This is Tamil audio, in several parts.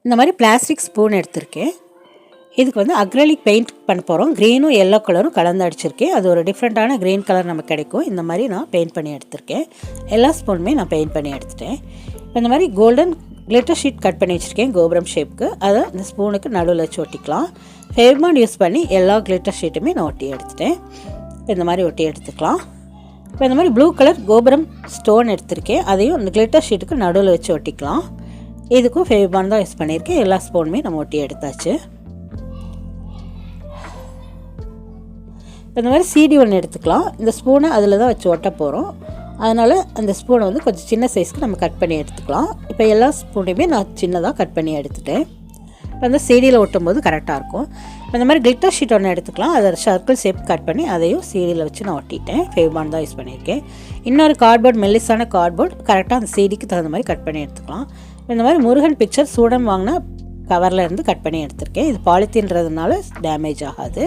இந்த மாதிரி பிளாஸ்டிக் ஸ்பூன் எடுத்திருக்கேன். இதுக்கு வந்து அக்ரலிக் பெயிண்ட் பண்ண போகிறோம். க்ரீனும் எல்லோ கலரும் கலந்து அடிச்சிருக்கேன். அது ஒரு டிஃப்ரெண்ட்டான க்ரீன் கலர் நமக்கு கிடைக்கும். இந்த மாதிரி நான் பெயிண்ட் பண்ணி எடுத்திருக்கேன். எல்லா ஸ்பூனுமே நான் பெயிண்ட் பண்ணி எடுத்துட்டேன். இந்த மாதிரி கோல்டன் கிளிட்டர் ஷீட் கட் பண்ணி வச்சுருக்கேன் கோபுரம் ஷேப்புக்கு. அதை இந்த ஸ்பூனுக்கு நடுவில் வச்சு ஒட்டிக்கலாம். ஃபேவ்பாண்ட் யூஸ் பண்ணி எல்லா கிளிட்டர் ஷீட்டுமே நான் ஒட்டி எடுத்துட்டேன். இந்த மாதிரி ஒட்டி எடுத்துக்கலாம். இப்போ இந்த மாதிரி ப்ளூ கலர் கோபுரம் ஸ்டோன் எடுத்திருக்கேன். அதையும் இந்த கிளிட்டர் ஷீட்டுக்கு நடுவில் வச்சு ஒட்டிக்கலாம். இதுக்கும் ஃபேவ்பாண்ட் தான் யூஸ் பண்ணியிருக்கேன். எல்லா ஸ்பூனுமே நம்ம ஒட்டி எடுத்தாச்சு. இந்த மாதிரி CD ஒன்று எடுத்துக்கலாம். இந்த ஸ்பூனை அதில் தான் வச்சு ஒட்ட போகிறோம். அதனால் அந்த ஸ்பூனை வந்து கொஞ்சம் சின்ன சைஸ்க்கு நம்ம கட் பண்ணி எடுத்துக்கலாம். இப்போ எல்லா ஸ்பூனையுமே நான் சின்னதாக கட் பண்ணி எடுத்துட்டேன். இப்போ அந்த CDயில் ஒட்டும் போது கரெக்டாக இருக்கும். இந்த மாதிரி கிளிட்டர் ஷீட் ஒன்று எடுத்துக்கலாம். அதை சர்க்கிள் ஷேப் கட் பண்ணி அதையும் CDயில் வச்சு நான் ஒட்டிட்டேன். ஃபேவ்பாண்ட் தான் யூஸ் பண்ணியிருக்கேன். இன்னொரு கார்ட்போர்ட், மெல்லிசான கார்ட்போர்ட் கரெக்டாக அந்த CDக்கு தகுந்த மாதிரி கட் பண்ணி எடுத்துக்கலாம். இந்த மாதிரி முருகன் பிக்சர் சூடம் வாங்கினா கவரில் இருந்து கட் பண்ணி எடுத்திருக்கேன். இது பாலித்தீன்றதுனால டேமேஜ் ஆகாது.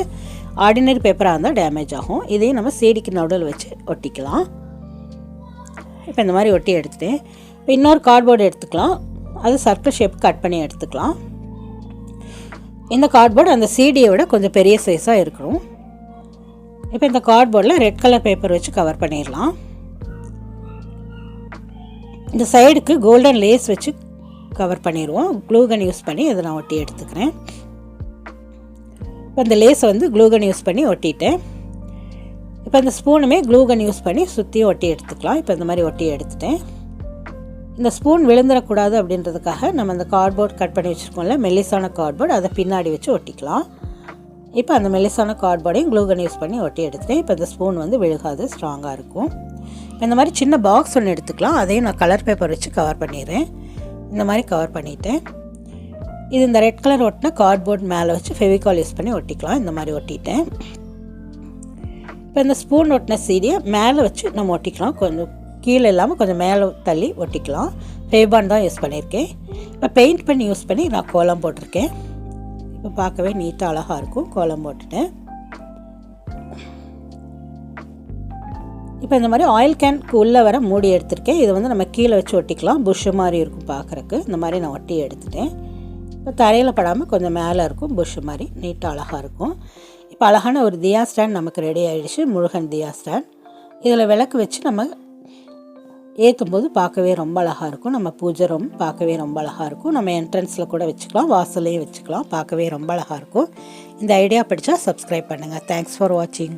ஆர்டினரி பேப்பராக இருந்தால் டேமேஜ் ஆகும். இதையும் நம்ம CDக்கு நடுவில் வச்சு ஒட்டிக்கலாம். இப்போ இந்த மாதிரி ஒட்டி எடுத்துட்டேன். இப்போ இன்னொரு கார்ட்போர்டு எடுத்துக்கலாம். அது சர்க்கிள் ஷேப் கட் பண்ணி எடுத்துக்கலாம். இந்த கார்ட்போர்டு அந்த CDயை விட கொஞ்சம் பெரிய சைஸாக இருக்கணும். இப்போ இந்த கார்ட்போர்டில் ரெட் கலர் பேப்பர் வச்சு கவர் பண்ணிடலாம். இந்த சைடுக்கு கோல்டன் லேஸ் வச்சு கவர் பண்ணிடுவோம். க்ளூகன் யூஸ் பண்ணி இதை நான் ஒட்டி எடுத்துக்கிறேன். இப்போ இந்த லேஸை வந்து க்ளூகன் யூஸ் பண்ணி ஒட்டிட்டேன். இப்போ இந்த ஸ்பூனுமே க்ளூகன் யூஸ் பண்ணி சுற்றியும் ஒட்டி எடுத்துக்கலாம். இப்போ இந்த மாதிரி ஒட்டி எடுத்துட்டேன். இந்த ஸ்பூன் விழுந்துடக்கூடாது அப்படின்றதுக்காக நம்ம அந்த கார்ட்போர்ட் கட் பண்ணி வச்சுருக்கோம்ல மெல்லிசான கார்ட்போர்ட், அதை பின்னாடி வச்சு ஒட்டிக்கலாம். இப்போ அந்த மெல்லிசான கார்ட்போர்டையும் க்ளூகன் யூஸ் பண்ணி ஒட்டி எடுத்துட்டேன். இப்போ இந்த ஸ்பூன் வந்து விழுகாது, ஸ்ட்ராங்காக இருக்கும். இந்த மாதிரி சின்ன பாக்ஸ் ஒன்று எடுத்துக்கலாம். அதையும் நான் கலர் பேப்பர் வச்சு கவர் பண்ணிடுறேன். இந்த மாதிரி கவர் பண்ணிவிட்டேன். இது இந்த ரெட் கலர் ஒட்டினா கார்ட்போர்ட் மேலே வச்சு ஃபெவிகால் யூஸ் பண்ணி ஒட்டிக்கலாம். இந்த மாதிரி ஒட்டிட்டேன். இப்போ இந்த ஸ்பூன் ஒட்டின CDயை மேலே வச்சு நம்ம ஒட்டிக்கலாம். கொஞ்சம் கீழே இல்லாமல் கொஞ்சம் மேலே தள்ளி ஒட்டிக்கலாம். ஃபேவ்பாண்ட் தான் யூஸ் பண்ணியிருக்கேன். இப்போ பெயிண்ட் பண்ணி யூஸ் பண்ணி நான் கோலம் போட்டிருக்கேன். இப்போ பார்க்கவே நீட்டாக அழகாக இருக்கும். கோலம் போட்டுட்டேன். இப்போ இந்த மாதிரி ஆயில் கேனுக்கு உள்ளே வர மூடி எடுத்திருக்கேன். இதை வந்து நம்ம கீழே வச்சு ஒட்டிக்கலாம். புஷ்ஷு மாதிரி இருக்கும் பார்க்குறக்கு. இந்த மாதிரி நான் ஒட்டி எடுத்துட்டேன். இப்போ தரையில் படாமல் கொஞ்சம் மேலே இருக்கும். புஷ்ஷு மாதிரி நீட்டாக அழகாக இருக்கும். இப்போ அழகான ஒரு தியா ஸ்டாண்ட் நமக்கு ரெடி ஆகிடுச்சு. முருகன் தியா ஸ்டாண்ட். இதில் விளக்கு வச்சு நம்ம ஏற்றும் போது பார்க்கவே ரொம்ப அழகாக இருக்கும். நம்ம பூஜை ரூம் பார்க்கவே ரொம்ப அழகாக இருக்கும். நம்ம என்ட்ரன்ஸில் கூட வச்சுக்கலாம், வாசல்லையும் வச்சுக்கலாம். பார்க்கவே ரொம்ப அழகாக இருக்கும். இந்த ஐடியா பிடிச்சா சப்ஸ்கிரைப் பண்ணுங்கள். தேங்க்ஸ் ஃபார் வாட்சிங்.